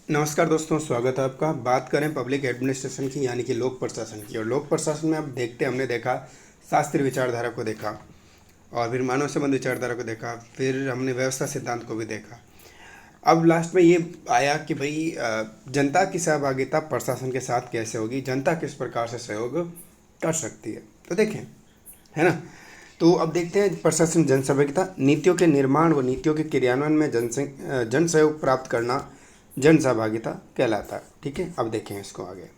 नमस्कार दोस्तों, स्वागत है आपका। बात करें पब्लिक एडमिनिस्ट्रेशन की, यानी कि लोक प्रशासन की। और लोक प्रशासन में अब हमने देखा शास्त्रीय विचारधारा को देखा, और फिर मानव संबंध विचारधारा को देखा, फिर हमने व्यवस्था सिद्धांत को भी देखा। अब लास्ट में ये आया कि भाई जनता की सहभागिता प्रशासन के साथ कैसे होगी, जनता किस प्रकार से सहयोग कर सकती है। तो देखें, है ना। तो अब देखते हैं प्रशासन जन सहभागिता, नीतियों के निर्माण व नीतियों के क्रियान्वयन में जन सहयोग प्राप्त करना जन सहभागिता कहलाता है। ठीक है, अब देखें इसको आगे।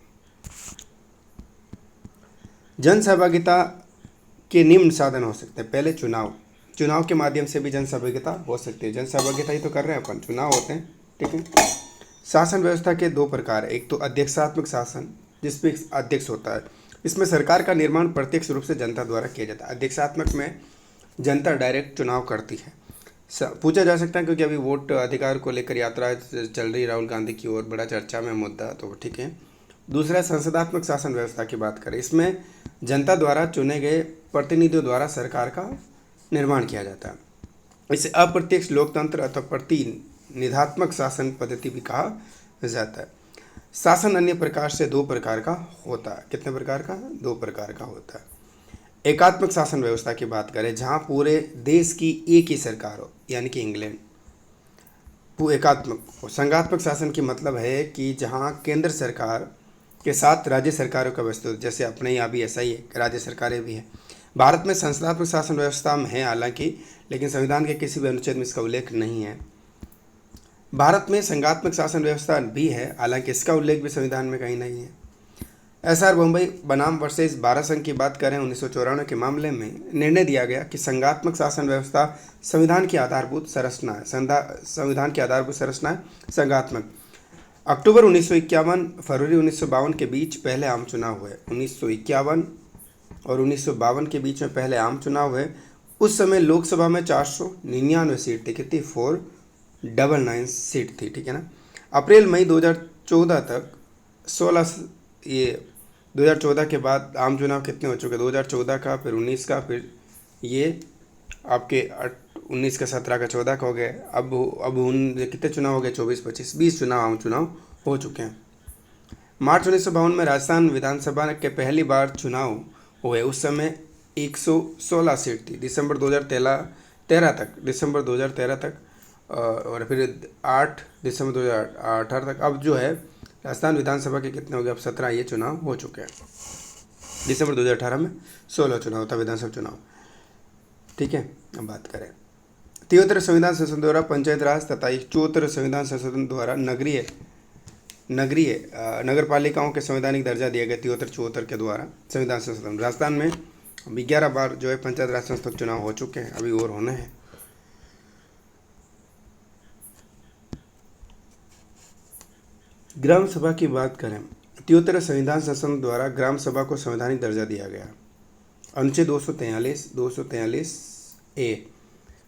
जन सहभागिता के निम्न साधन हो सकते हैं। पहले चुनाव, चुनाव के माध्यम से भी जन सहभागिता हो सकती है। जन सहभागिता ही तो कर रहे हैं अपन, चुनाव होते हैं। ठीक है। शासन व्यवस्था के दो प्रकार है। एक तो अध्यक्षात्मक शासन, जिसमें अध्यक्ष होता है। इसमें सरकार का निर्माण प्रत्यक्ष रूप से जनता द्वारा किया जाता है। अध्यक्षात्मक में जनता डायरेक्ट चुनाव करती है। पूछा जा सकता है, क्योंकि अभी वोट अधिकार को लेकर यात्रा चल रही राहुल गांधी की ओर, बड़ा चर्चा में मुद्दा, तो ठीक है। दूसरा, संसदात्मक शासन व्यवस्था की बात करें। इसमें जनता द्वारा चुने गए प्रतिनिधियों द्वारा सरकार का निर्माण किया जाता है। इसे अप्रत्यक्ष लोकतंत्र अथवा प्रतिनिधात्मक शासन पद्धति भी कहा जाता है। शासन अन्य प्रकार से दो प्रकार का होता है। कितने प्रकार का? दो प्रकार का होता है। एकात्मक शासन व्यवस्था की बात करें, जहां पूरे देश की एक ही सरकार हो, यानी कि इंग्लैंड, वो एकात्मक हो। संघात्मक शासन की मतलब है कि जहां केंद्र सरकार के साथ राज्य सरकारों का व्यवस्था, जैसे अपने यहाँ भी ऐसा ही है, राज्य सरकारें भी हैं। भारत में संसदात्मक शासन व्यवस्था में है हालांकि, लेकिन संविधान के किसी भी अनुच्छेद में इसका उल्लेख नहीं है। भारत में संघात्मक शासन व्यवस्था भी है, हालांकि इसका उल्लेख भी संविधान में कहीं नहीं है। एसआर बम्बई बनाम वर्सेस भारत संघ की बात करें, 1994 के मामले में निर्णय दिया गया कि संघात्मक शासन व्यवस्था संविधान की आधारभूत संरचना है। संविधान की आधारभूत संरचना है संघात्मक। अक्टूबर 1951 फरवरी 1952 के बीच पहले आम चुनाव हुए। 1951 और 1952 के बीच में पहले आम चुनाव हुए। उस समय लोकसभा में 499 सीट थी। कितनी? 499 सीट थी। ठीक है ना। अप्रैल मई 2014 तक 16 ये 2014 के बाद आम चुनाव कितने हो चुके? 2014 का, फिर 19 का, फिर ये आपके 19 का, 17 का, 14 का हो गए। अब उन कितने चुनाव हो गए? 24, 25, 20 चुनाव, आम चुनाव हो चुके हैं। मार्च 1952 में राजस्थान विधानसभा के पहली बार चुनाव हुए। उस समय 116 सीट थी। दिसंबर 2013 तक और फिर 8 दिसंबर 2018 तक, अब जो है राजस्थान विधानसभा के कितने हो गए? अब 17 ये चुनाव हो चुके हैं। दिसंबर 2018 में 16 चुनाव था, विधानसभा चुनाव। ठीक है। अब बात करें 73 संविधान संशोधन द्वारा पंचायत राज तथा 74 संविधान संशोधन द्वारा नगर पालिकाओं के संवैधानिक दर्जा दिया गया। 73-74 के द्वारा संविधान संशोधन। राजस्थान में अभी 11 बार जो है पंचायत राज संस्था चुनाव हो चुके हैं, अभी और होने हैं। ग्राम सभा की बात करें, 73 संविधान संशोधन द्वारा ग्राम सभा को संवैधानिक दर्जा दिया गया। अनुच्छेद 243 ए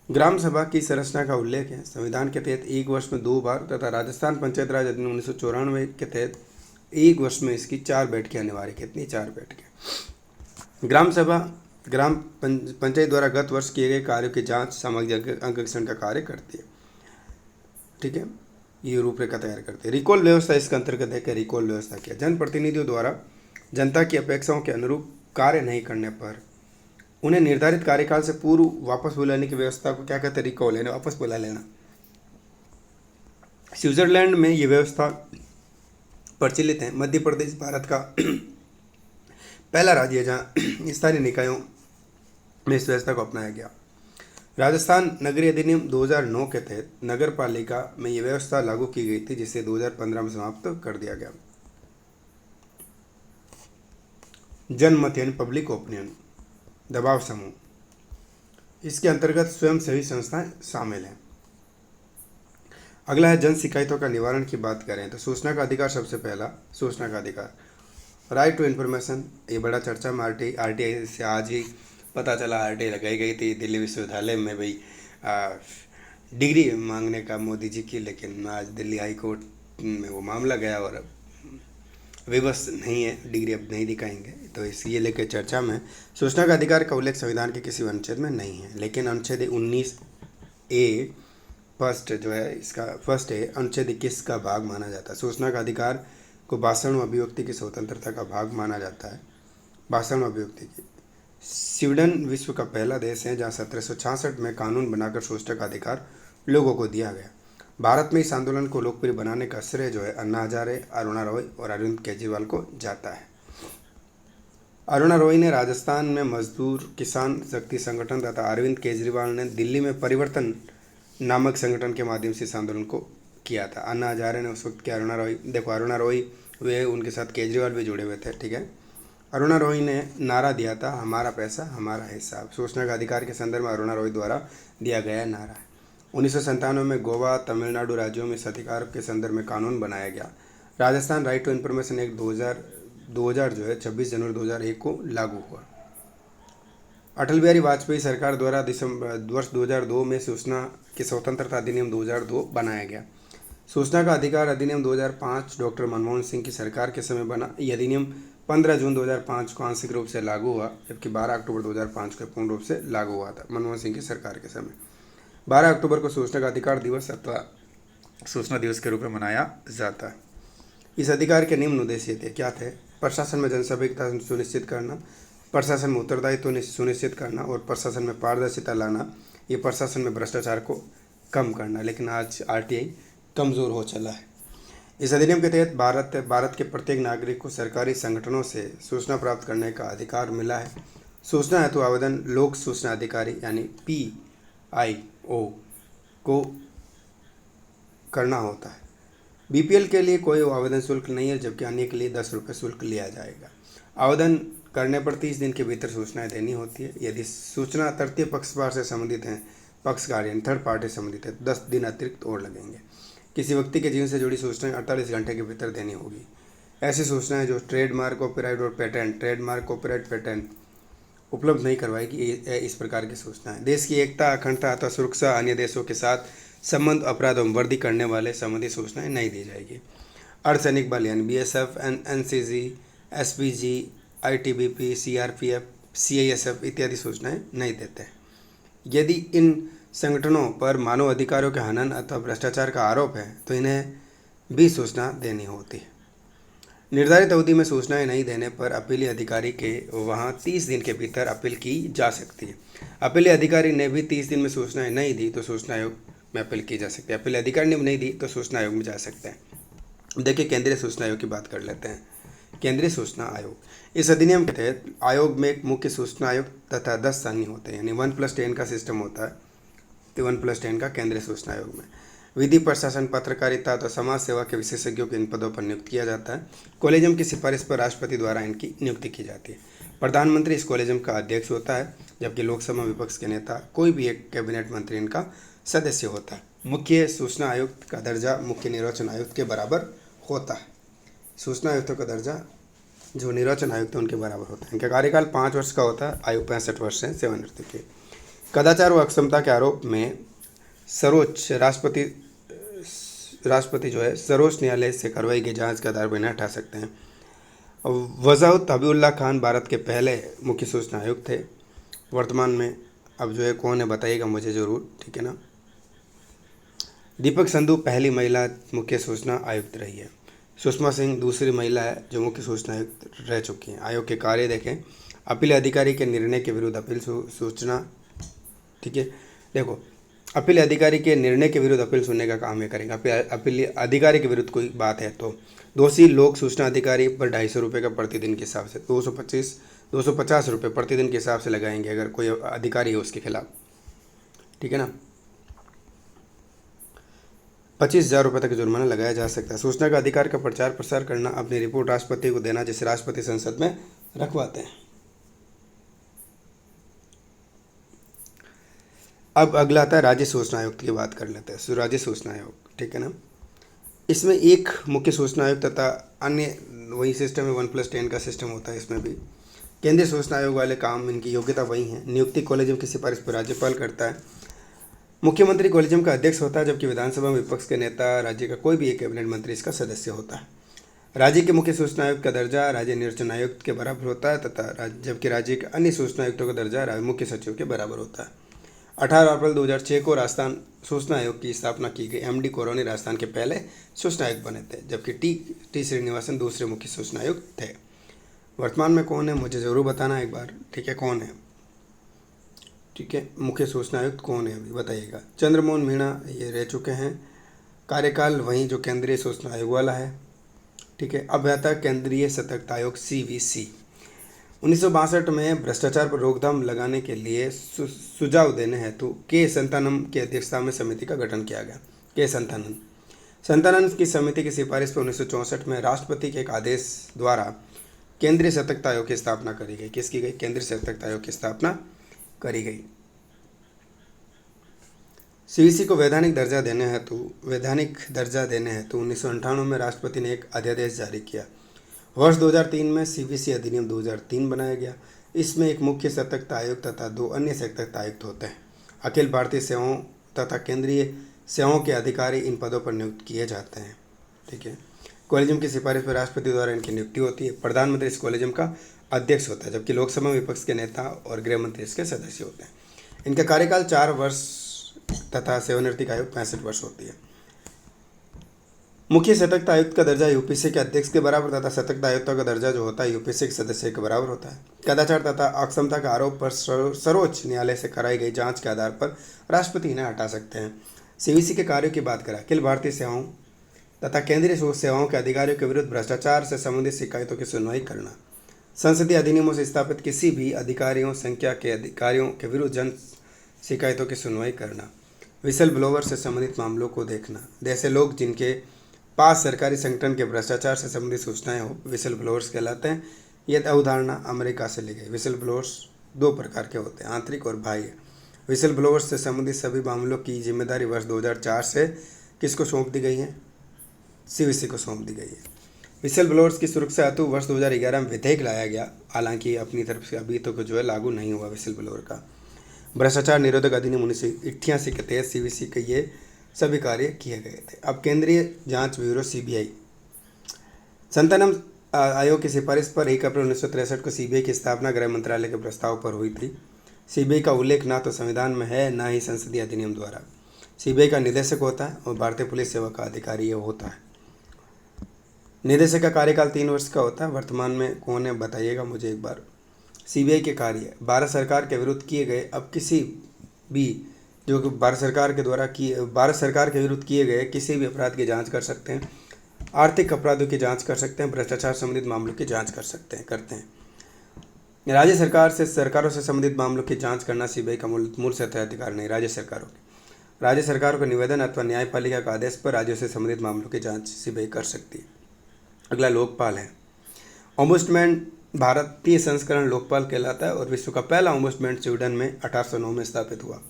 ग्राम सभा की संरचना का उल्लेख है। संविधान के तहत एक वर्ष में 2 बार तथा राजस्थान पंचायत राज अधिनियम 1994 के तहत एक वर्ष में इसकी 4 बैठकें अनिवार्य। कितनी? 4 बैठकें। ग्राम सभा ग्राम पंचायत द्वारा गत वर्ष किए गए कार्यों की जांच, सामग्री अंकेक्षण का कार्य करती है। ठीक है, ये रूपरेखा तैयार करते हैं। रिकॉल व्यवस्था इसके अंतर्गत है कि रिकॉल व्यवस्था क्या? जनप्रतिनिधियों द्वारा जनता की अपेक्षाओं के अनुरूप कार्य नहीं करने पर उन्हें निर्धारित कार्यकाल से पूर्व वापस बुलाने की व्यवस्था को क्या कहते हैं? रिकॉल, यानी वापस बुला लेना। स्विट्जरलैंड में ये व्यवस्था प्रचलित है। मध्य प्रदेश भारत का पहला राज्य है जहाँ स्थानीय निकायों में इस व्यवस्था को अपनाया गया। राजस्थान नगरीय अधिनियम 2009 के तहत नगर पालिका में यह व्यवस्था लागू की गई थी, जिसे 2015 में समाप्त कर दिया गया। जनमत यानी पब्लिक ओपिनियन, दबाव समूह, इसके अंतर्गत स्वयंसेवी संस्थाएं शामिल हैं। अगला है जन शिकायतों का निवारण की बात करें तो सूचना का अधिकार। सबसे पहला सूचना का अधिकार, राइट टू इन्फॉर्मेशन। ये बड़ा चर्चा में आरटीआई से आज ही पता चला। आरटीआई लगाई गई थी दिल्ली विश्वविद्यालय में भाई डिग्री मांगने का मोदी जी की, लेकिन आज दिल्ली हाई कोर्ट में वो मामला गया और विवश नहीं है, डिग्री अब नहीं दिखाएंगे, तो इसलिए लेकर चर्चा में। सूचना का अधिकार का उल्लेख संविधान के किसी अनुच्छेद में नहीं है, लेकिन अनुच्छेद 19 ए फर्स्ट जो है इसका फर्स्ट है अनुच्छेद 21 का भाग माना जाता है। सूचना का अधिकार को भाषण व अभिव्यक्ति की स्वतंत्रता का भाग माना जाता है। भाषण व अभिव्यक्ति की स्वीडन विश्व का पहला देश है जहाँ 1766 में कानून बनाकर सूचना का अधिकार लोगों को दिया गया। भारत में इस आंदोलन को लोकप्रिय बनाने का श्रेय जो है अन्ना हजारे, अरुणा रॉय और अरविंद केजरीवाल को जाता है। अरुणा रॉय ने राजस्थान में मजदूर किसान शक्ति संगठन तथा अरविंद केजरीवाल ने दिल्ली में परिवर्तन नामक संगठन के माध्यम से इस आंदोलन को किया था। अन्ना हजारे ने उस वक्त के अरुणा रॉय, देखो अरुणा रॉय वे उनके साथ केजरीवाल भी जुड़े हुए थे, ठीक है। अरुणा रॉय ने नारा दिया था हमारा पैसा हमारा हिसाब। सूचना का अधिकार के संदर्भ में अरुणा रॉय द्वारा दिया गया नारा है। 1997 में गोवा तमिलनाडु राज्यों में इस अधिकार के संदर्भ में कानून बनाया गया। Rajasthan right to information act 2000 जो है 26 जनवरी 2001 को लागू हुआ। अटल बिहारी वाजपेयी सरकार द्वारा वर्ष 2002 में सूचना की स्वतंत्रता अधिनियम 2002 बनाया गया। सूचना का अधिकार अधिनियम 2005 डॉक्टर मनमोहन सिंह की सरकार के समय बना। यह अधिनियम 15 जून 2005 को आंशिक रूप से लागू हुआ, जबकि 12 अक्टूबर 2005 को पूर्ण रूप से लागू हुआ था मनमोहन सिंह की सरकार के समय। 12 अक्टूबर को सूचना का अधिकार दिवस अथवा सूचना दिवस के रूप में मनाया जाता है। इस अधिकार के निम्न उद्देश्य थे, क्या थे? प्रशासन में जनसहभागिता सुनिश्चित करना, प्रशासन में उत्तरदायित्व सुनिश्चित करना और प्रशासन में पारदर्शिता लाना। ये प्रशासन में भ्रष्टाचार को कम करना। लेकिन आज आरटीआई कमज़ोर हो चला है। इस अधिनियम के तहत भारत के प्रत्येक नागरिक को सरकारी संगठनों से सूचना प्राप्त करने का अधिकार मिला है। सूचना हेतु आवेदन लोक सूचना अधिकारी यानी PIO को करना होता है। BPL के लिए कोई आवेदन शुल्क नहीं है, जबकि अन्य के लिए 10 रुपये शुल्क लिया जाएगा। आवेदन करने पर 30 दिन के भीतर सूचनाएं देनी होती है। यदि सूचना तृतीय पक्षकार से संबंधित है, पक्षकार यानी थर्ड पार्टी संबंधित है, 10 दिन अतिरिक्त और लगेंगे। किसी व्यक्ति के जीवन से जुड़ी सूचनाएं 48 घंटे के भीतर देनी होगी। ऐसी सूचनाएं जो ट्रेडमार्क, कॉपीराइट और पेटेंट उपलब्ध नहीं करवाएगी, इस प्रकार की सूचनाएं देश की एकता, अखंडता अथवा सुरक्षा, अन्य देशों के साथ संबंध, अपराध एवं वर्दी करने वाले संबंधी सूचनाएं नहीं दी जाएगी। अर्धसैनिक बल यानी BSF, NCG, SPG, ITBP, CRPF, CISF इत्यादि सूचनाएं नहीं देते हैं। यदि इन संगठनों पर मानव अधिकारों के हनन अथवा भ्रष्टाचार का आरोप है तो इन्हें भी सूचना देनी होती है। निर्धारित अवधि में सूचनाएं नहीं देने पर अपीली अधिकारी के वहां 30 दिन के भीतर अपील की जा सकती है। अपीली अधिकारी ने भी 30 दिन में सूचनाएं नहीं दी तो सूचना आयोग में अपील की जा सकती है। अपीली अधिकारी ने भी नहीं दी तो सूचना आयोग में जा सकते हैं। देखिए केंद्रीय सूचना आयोग की बात कर लेते हैं। केंद्रीय सूचना आयोग, इस अधिनियम के तहत आयोग में एक मुख्य सूचना आयोग तथा 10 स्थानीय होते हैं, यानी 1+10 का सिस्टम होता है। तो 1+10 का केंद्रीय सूचना आयोग में विधि, प्रशासन, पत्रकारिता तो समाज सेवा के विशेषज्ञों को इन पदों पर नियुक्त किया जाता है। कॉलेजियम की सिफारिश पर राष्ट्रपति द्वारा इनकी नियुक्ति की जाती है। प्रधानमंत्री इस कॉलेजियम का अध्यक्ष होता है, जबकि लोकसभा विपक्ष के नेता कोई भी एक कैबिनेट मंत्री इनका सदस्य होता है। मुख्य सूचना आयुक्त का दर्जा मुख्य निर्वाचन आयुक्त के बराबर होता है। सूचना आयुक्तों का दर्जा जो निर्वाचन आयुक्त है उनके बराबर होता है। इनका कार्यकाल 5 वर्ष का होता है। आयु 65 वर्ष से सेवानिवृत्ति की। कदाचार व अक्षमता के आरोप में सर्वोच्च राष्ट्रपति जो है सर्वोच्च न्यायालय से कार्रवाई की जांच का आधार पर नहीं हटा सकते हैं। वज़ाहत हबीबुल्लाह खान भारत के पहले मुख्य सूचना आयुक्त थे। वर्तमान में अब जो है कौन है बताइएगा मुझे ज़रूर, ठीक है ना। दीपक संधू पहली महिला मुख्य सूचना आयुक्त रही है। सुषमा सिंह दूसरी महिला है जो मुख्य सूचना आयुक्त रह चुकी हैं। आयोग के कार्य देखें, अपील अधिकारी के निर्णय के विरुद्ध अपील सूचना, ठीक है। देखो अपील अधिकारी के निर्णय के विरुद्ध अपील सुनने का काम ये करेंगे। अपील अधिकारी के विरुद्ध कोई बात है तो दोषी लोक सूचना अधिकारी पर 250 रुपये का प्रतिदिन के हिसाब से 250 रुपये प्रतिदिन के हिसाब से लगाएंगे अगर कोई अधिकारी है उसके खिलाफ, ठीक है ना। 25,000 रुपये तक जुर्माना लगाया जा सकता है। सूचना का अधिकार का प्रचार प्रसार करना, अपनी रिपोर्ट राष्ट्रपति को देना, जिसे राष्ट्रपति संसद में रखवाते हैं। अब अगला आता है राज्य सूचना आयुक्त की बात कर लेते हैं। राज्य सूचना आयोग, ठीक है ना। इसमें एक मुख्य सूचना आयुक्त तथा अन्य वही सिस्टम है, 1+10 का सिस्टम होता है। इसमें भी केंद्रीय सूचना आयोग वाले काम, इनकी योग्यता वही है। नियुक्ति कॉलेजियम की सिफारिश पर राज्यपाल करता है। मुख्यमंत्री कॉलेजियम का अध्यक्ष होता है, जबकि विधानसभा में विपक्ष के नेता राज्य का कोई भी एक कैबिनेट मंत्री इसका सदस्य होता है। राज्य के मुख्य सूचना आयुक्त का दर्जा राज्य निर्वाचन आयुक्त के बराबर होता है तथा जबकि राज्य के अन्य सूचना आयुक्तों का दर्जा मुख्य सचिव के बराबर होता है। 18 अप्रैल 2006 को राजस्थान सूचना आयोग की स्थापना की गई। एमडी कोरोनी राजस्थान के पहले सूचना आयुक्त बने थे, जबकि टी श्रीनिवासन दूसरे मुख्य सूचना आयुक्त थे। वर्तमान में कौन है मुझे ज़रूर बताना एक बार, ठीक है, कौन है, ठीक है, मुख्य सूचना आयुक्त कौन है अभी बताइएगा। चंद्रमोहन मीणा ये रह चुके हैं, कार्यकाल वहीं जो केंद्रीय सूचना आयोग वाला है, ठीक है। अब आता है केंद्रीय सतर्कता आयोग CVC। 1962 में भ्रष्टाचार पर रोकथाम लगाने के लिए सुझाव देने हेतु के संतानम की अध्यक्षता में समिति का गठन किया गया। के संतानन की समिति की सिफारिश पर 1964 में राष्ट्रपति के एक आदेश द्वारा केंद्रीय सतर्कता आयोग की स्थापना करी गई। किसकी गई? केंद्रीय सतर्कता आयोग की स्थापना करी गई। CVC को वैधानिक दर्जा देने हेतु 1998 में राष्ट्रपति ने एक अध्यादेश जारी किया। वर्ष 2003 में CVC अधिनियम 2003 बनाया गया। इसमें एक मुख्य सतर्कता आयुक्त तथा 2 अन्य सतर्कता आयुक्त होते हैं। अखिल भारतीय सेवाओं तथा केंद्रीय सेवाओं के अधिकारी इन पदों पर नियुक्त किए जाते हैं, ठीक है। कॉलेजियम की सिफारिश पर राष्ट्रपति द्वारा इनकी नियुक्ति होती है। प्रधानमंत्री इस कॉलेजियम का अध्यक्ष होता है, जबकि लोकसभा में विपक्ष के नेता और गृह मंत्री इसके सदस्य होते हैं। इनका कार्यकाल 4 वर्ष तथा सेवानिवृत्ति आयु 65 वर्ष होती है। मुख्य सतर्कता आयुक्त का दर्जा यूपीसी के अध्यक्ष के बराबर तथा सतर्कता आयुक्तों का दर्जा जो होता है यूपीसी के सदस्य के बराबर होता है। कदाचार तथा अक्षमता का आरोप पर सर्वोच्च न्यायालय से कराई गई जांच के आधार पर राष्ट्रपति इन्हें हटा सकते हैं। CVC के कार्यों की बात करें, अखिल भारतीय सेवाओं तथा केंद्रीय सेवाओं के अधिकारियों के विरुद्ध भ्रष्टाचार से संबंधित शिकायतों की सुनवाई करना, संसदीय अधिनियमों से स्थापित किसी भी अधिकारियों संख्या के अधिकारियों के विरुद्ध जन शिकायतों की सुनवाई करना, विसल ब्लोवर से संबंधित मामलों को देखना। ऐसे लोग जिनके पास सरकारी संगठन के भ्रष्टाचार से संबंधित सूचनाएं हो विसल ब्लोअर्स कहलाते हैं। यह अवधारणा अमेरिका से ली गई। विसल ब्लोअर्स 2 प्रकार के होते हैं, आंतरिक और बाह्य। विसल ब्लोअर्स से संबंधित सभी मामलों की जिम्मेदारी वर्ष 2004 से किसको सौंप दी गई है? CVC को सौंप दी गई है। विसल ब्लोअर्स की सुरक्षा हेतु वर्ष 2011 में विधेयक लाया गया, हालांकि अपनी तरफ से अभी तो जो है लागू नहीं हुआ विसल ब्लोअर का। भ्रष्टाचार निरोधक अधिनियम 1988 के तहत CVC के ये सभी कार्य किए गए थे। अब केंद्रीय जांच ब्यूरो CBI। संतानम आयोग की सिफारिश पर 1 अप्रैल 1963 को CBI की स्थापना गृह मंत्रालय के प्रस्ताव पर हुई थी। CBI का उल्लेख ना तो संविधान में है ना ही संसदीय अधिनियम द्वारा। CBI का निदेशक होता है और भारतीय पुलिस सेवा का अधिकारी ये होता है। निदेशक का कार्यकाल 3 वर्ष का होता है। वर्तमान में कौन है बताइएगा मुझे एक बार। CBI के कार्य भारत सरकार के विरुद्ध किए गए अब किसी भी जो कि भारत सरकार के विरुद्ध किए गए किसी भी अपराध की जांच कर सकते हैं, आर्थिक अपराधों की जांच कर सकते हैं, भ्रष्टाचार संबंधित मामलों की जांच करते हैं। राज्य सरकारों से संबंधित मामलों की जांच करना CBI का मूल सतह अधिकार नहीं। राज्य सरकारों के निवेदन अथवा न्यायपालिका का आदेश पर राज्यों से संबंधित मामलों की जांच CBI कर सकती है। अगला लोकपाल है। ओम्बुड्समैन भारतीय संस्करण लोकपाल कहलाता है और विश्व का पहला ओम्बुड्समैन स्वीडन में 1809 में स्थापित हुआ।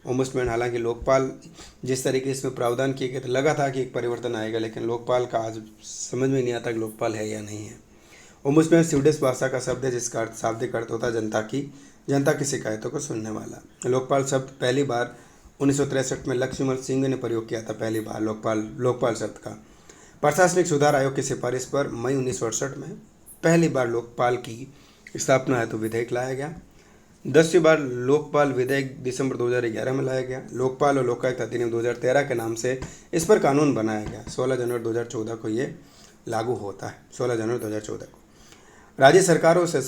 ओम्बुड्समैन हालांकि लोकपाल जिस तरीके से इसमें प्रावधान किए गए थे लगा था कि एक परिवर्तन आएगा, लेकिन लोकपाल का आज समझ में नहीं आता कि लोकपाल है या नहीं है। ओम्बुड्समैन स्वीडिश भाषा का शब्द है जिसका अर्थ शाब्दिक अर्थ होता है जनता की शिकायतों को सुनने वाला। लोकपाल शब्द पहली बार 1963 में लक्ष्मण सिंह ने प्रयोग किया था, पहली बार लोकपाल शब्द का। प्रशासनिक सुधार आयोग की सिफारिश पर मई 1968 में पहली बार लोकपाल की स्थापना हेतु विधेयक लाया गया। 10वीं बार लोकपाल विधेयक दिसंबर 2011 में लाया गया। लोकपाल और लोकायुक्त अधिनियम 2013 के नाम से इस पर कानून बनाया गया। 16 जनवरी 2014 को ये लागू होता है। 16 जनवरी 2014 को राज्य सरकारों से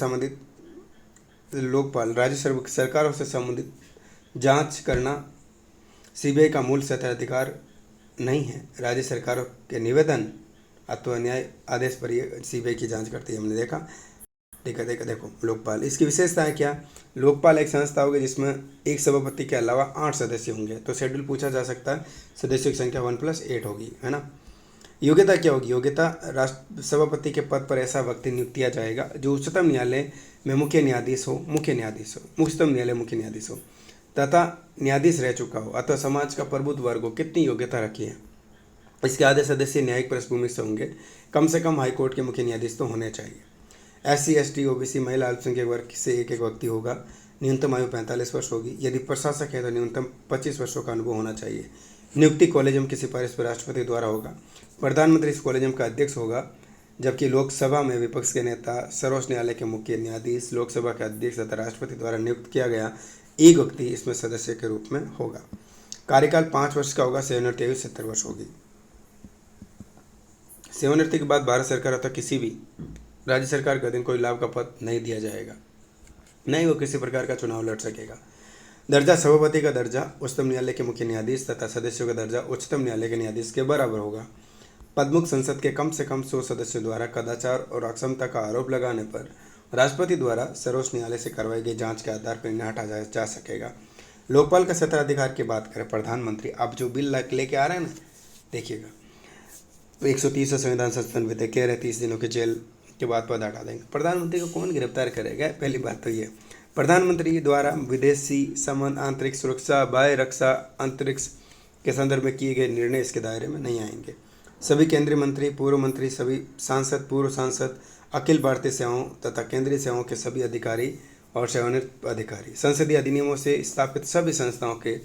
संबंधित जांच करना CBI का मूल सतह अधिकार नहीं है। राज्य सरकारों के निवेदन अथवा न्याय आदेश पर ये CBI की जांच करती है, हमने देखा। ठीक है, देखो लोकपाल, इसकी विशेषताएं क्या? लोकपाल एक संस्था होगी जिसमें एक सभापति के अलावा 8 सदस्य होंगे। तो शेड्यूल पूछा जा सकता है, सदस्यों की संख्या 1+8 होगी, है ना। योग्यता क्या होगी? योग्यता राष्ट्र सभापति के पद पर ऐसा व्यक्ति नियुक्त किया जाएगा जो उच्चतम न्यायालय में मुख्य न्यायाधीश हो तथा न्यायाधीश रह चुका हो अथवा समाज का प्रबुद्ध वर्ग हो। कितनी योग्यता रखी है? इसके आधे सदस्य न्यायिक पृष्ठभूमि से होंगे। कम से कम हाईकोर्ट के मुख्य न्यायाधीश तो होने चाहिए। SC ST OBC महिला अल्पसंख्यक वर्ग से एक व्यक्ति होगा। न्यूनतम आयु 45 वर्ष होगी। यदि प्रशासक है तो न्यूनतम 25 वर्षों का अनुभव होना चाहिए। नियुक्ति कॉलेजियम की सिफारिश पर राष्ट्रपति द्वारा होगा। प्रधानमंत्री इस कॉलेजियम का अध्यक्ष होगा, जबकि लोकसभा में विपक्ष के नेता, सर्वोच्च न्यायालय के मुख्य न्यायाधीश, लोकसभा के अध्यक्ष तथा राष्ट्रपति द्वारा नियुक्त किया गया एक व्यक्ति इसमें सदस्य के रूप में होगा। कार्यकाल 5 वर्ष का होगा। सेवानिवृत्ति आयु 70 वर्ष होगी। सेवानिवृत्ति के बाद भारत सरकार अथवा किसी भी राज्य सरकार के अधीन कोई लाभ का पद नहीं दिया जाएगा, न ही वो किसी प्रकार का चुनाव लड़ सकेगा। दर्जा सभापति का दर्जा उच्चतम न्यायालय के मुख्य न्यायाधीश तथा सदस्यों का दर्जा उच्चतम न्यायालय के न्यायाधीश के बराबर होगा। पदमुक्त संसद के कम से कम 100 सदस्यों द्वारा कदाचार और अक्षमता का आरोप लगाने पर राष्ट्रपति द्वारा सर्वोच्च न्यायालय से करवाई गई जांच के आधार पर इन्हें हटाया जा सकेगा। लोकपाल का क्षेत्राधिकार की बात करें, प्रधानमंत्री अब जो बिल लेके आ रहे हैं ना, देखिएगा 130 संविधान संशोधन विधेयक कह रहे 30 दिनों के जेल के बाद पद हटा देंगे। प्रधानमंत्री को कौन गिरफ्तार करेगा? पहली बात तो ये प्रधानमंत्री द्वारा विदेशी संबंध, आंतरिक सुरक्षा, बाह्य रक्षा, अंतरिक्ष के संदर्भ में किए गए निर्णय इसके दायरे में नहीं आएंगे। सभी केंद्रीय मंत्री, पूर्व मंत्री, सभी सांसद, पूर्व सांसद, अखिल भारतीय सेवाओं तथा केंद्रीय सेवाओं के सभी अधिकारी और सेवानिवृत्त अधिकारी, संसदीय अधिनियमों से स्थापित सभी संस्थाओं के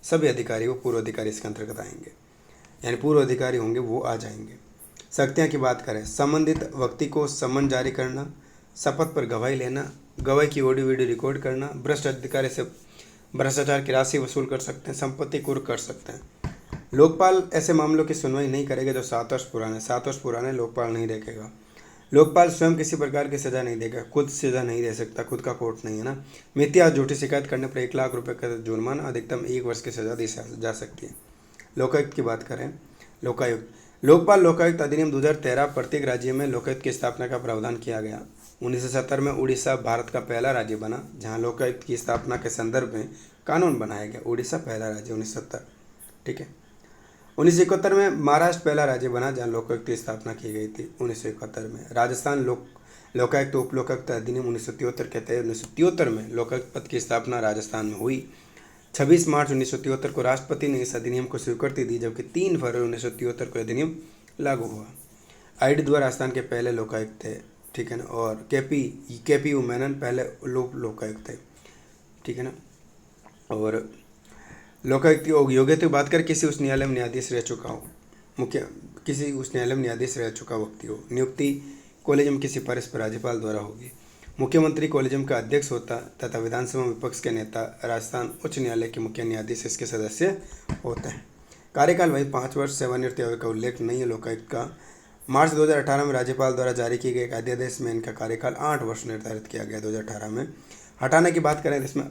सभी अधिकारी वो पूर्व अधिकारी इसके अंतर्गत आएंगे, यानी पूर्व अधिकारी होंगे वो आ जाएंगे। शक्तियाँ की बात करें, संबंधित व्यक्ति को सम्मन जारी करना, शपथ पर गवाही लेना, गवाही की ऑडियो वीडियो रिकॉर्ड करना, भ्रष्ट अधिकारी से भ्रष्टाचार की राशि वसूल कर सकते हैं, संपत्ति कुर्क कर सकते हैं। लोकपाल ऐसे मामलों की सुनवाई नहीं करेगा जो 7 वर्ष पुराने लोकपाल नहीं देखेगा। लोकपाल स्वयं किसी प्रकार की सजा नहीं देगा, खुद सजा नहीं दे सकता, खुद का कोर्ट नहीं है ना। मिथ्या झूठी शिकायत करने पर 1 लाख रुपये का जुर्माना, अधिकतम 1 वर्ष की सजा दी जा सकती है। लोकायुक्त की बात करें, लोकायुक्त लोकपाल लोकायुक्त अधिनियम 2013 प्रत्येक राज्य में लोकायुक्त की स्थापना का प्रावधान किया गया। 1970 में उड़ीसा भारत का पहला राज्य बना जहां लोकायुक्त की स्थापना के संदर्भ में कानून बनाया गया। उड़ीसा पहला राज्य 1970, ठीक है। 1971 में महाराष्ट्र पहला राज्य बना जहां लोकायुक्त की स्थापना की गई थी 1971 में। राजस्थान लोकायुक्त उप लोकायुक्त अधिनियम 1973 के तहत 1973 में लोकायुक्त पद की स्थापना राजस्थान में हुई। 26 मार्च 1973 को राष्ट्रपति ने इस अधिनियम को स्वीकृति दी, जबकि 3 फरवरी 1973 को अधिनियम लागू हुआ। आईडी द्वारा राजस्थान के पहले लोकायुक्त थे, ठीक है ना। और केपी मेनन पहले लोकायुक्त थे, ठीक है ना। और लोकायुक्त की योग्यता की बात करें, किसी उच्च न्यायालय में न्यायाधीश रह चुका हो, किसी उच्च न्यायालय में न्यायाधीश रह चुका व्यक्ति हो। नियुक्ति कॉलेजियम की सिफारिश पर राज्यपाल द्वारा होगी। मुख्यमंत्री कॉलेजियम का अध्यक्ष होता तथा विधानसभा विपक्ष के नेता राजस्थान उच्च न्यायालय के मुख्य न्यायाधीश इसके सदस्य होते हैं। कार्यकाल वही 5 वर्ष। सेवानिवृत्ति आयु का उल्लेख नहीं है लोकायुक्त का। मार्च 2018 में राज्यपाल द्वारा जारी किए गए एक अध्यादेश में इनका कार्यकाल 8 वर्ष निर्धारित किया गया 2018 में। हटाने की बात करें तो इसमें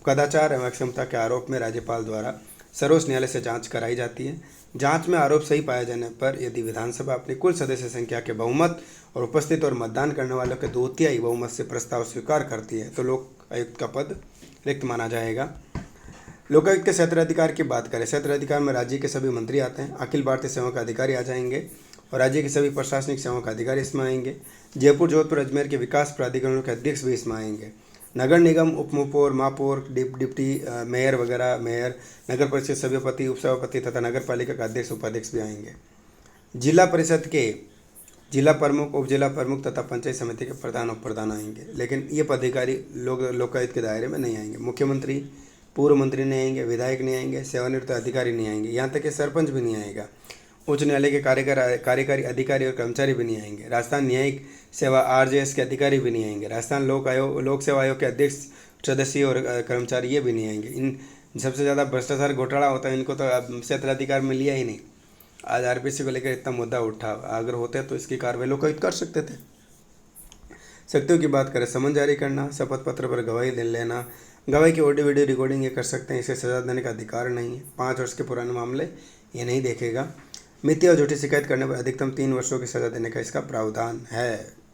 कदाचार एवं अक्षमता के आरोप में राज्यपाल द्वारा सर्वोच्च न्यायालय से जांच कराई जाती है। जांच में आरोप सही पाए जाने पर यदि विधानसभा अपनी कुल सदस्य संख्या के बहुमत और उपस्थित और मतदान करने वालों के 2/3 बहुमत से प्रस्ताव स्वीकार करती है तो लोकायुक्त का पद रिक्त माना जाएगा। लोकायुक्त के क्षेत्राधिकार की बात करें, क्षेत्राधिकार में राज्य के सभी मंत्री आते हैं, अखिल भारतीय सेवाओं के अधिकारी आ जाएंगे और राज्य की सभी प्रशासनिक सेवाओं के अधिकारी इसमें आएंगे। जयपुर, जोधपुर, अजमेर के विकास प्राधिकरणों के अध्यक्ष भी इसमें आएंगे। नगर निगम, उप महापौर, डिप्टी मेयर वगैरह, मेयर, नगर परिषद सभापति, उपसभापति तथा नगर पालिका का अध्यक्ष, उपाध्यक्ष भी आएंगे। जिला परिषद के जिला प्रमुख, उप जिला प्रमुख तथा पंचायत समिति के प्रधान, उप प्रधान आएंगे, लेकिन ये पदाधिकारी लोकायुक्त के दायरे में नहीं आएंगे। मुख्यमंत्री, पूर्व मंत्री नहीं आएंगे, विधायक नहीं आएंगे, सेवानिवृत्त अधिकारी नहीं आएंगे, यहाँ तक कि सरपंच भी नहीं आएगा। उच्च न्यायालय के कार्यकारी अधिकारी और कर्मचारी भी नहीं आएंगे। राजस्थान न्यायिक सेवा RJS के अधिकारी भी नहीं आएंगे। राजस्थान लोक सेवा आयोग के अध्यक्ष, सदस्य और कर्मचारी ये भी नहीं आएंगे। इन सबसे ज़्यादा भ्रष्टाचार घोटाला होता है, इनको तो क्षेत्राधिकार में लिया ही नहीं। आज RPC को लेकर इतना मुद्दा उठा, अगर होते तो इसकी कार्रवाई लोकायुक्त कर सकते थे। शक्तियों की बात करें, समन जारी करना, शपथ पत्र पर गवाही लेना, गवाही की ऑडियो वीडियो रिकॉर्डिंग ये कर सकते हैं, इसे सजा देने का अधिकार नहीं है। 5 वर्ष के पुराने मामले ये नहीं देखेगा। मिथ्या और झूठी शिकायत करने पर अधिकतम 3 वर्षों की सजा देने का इसका प्रावधान है।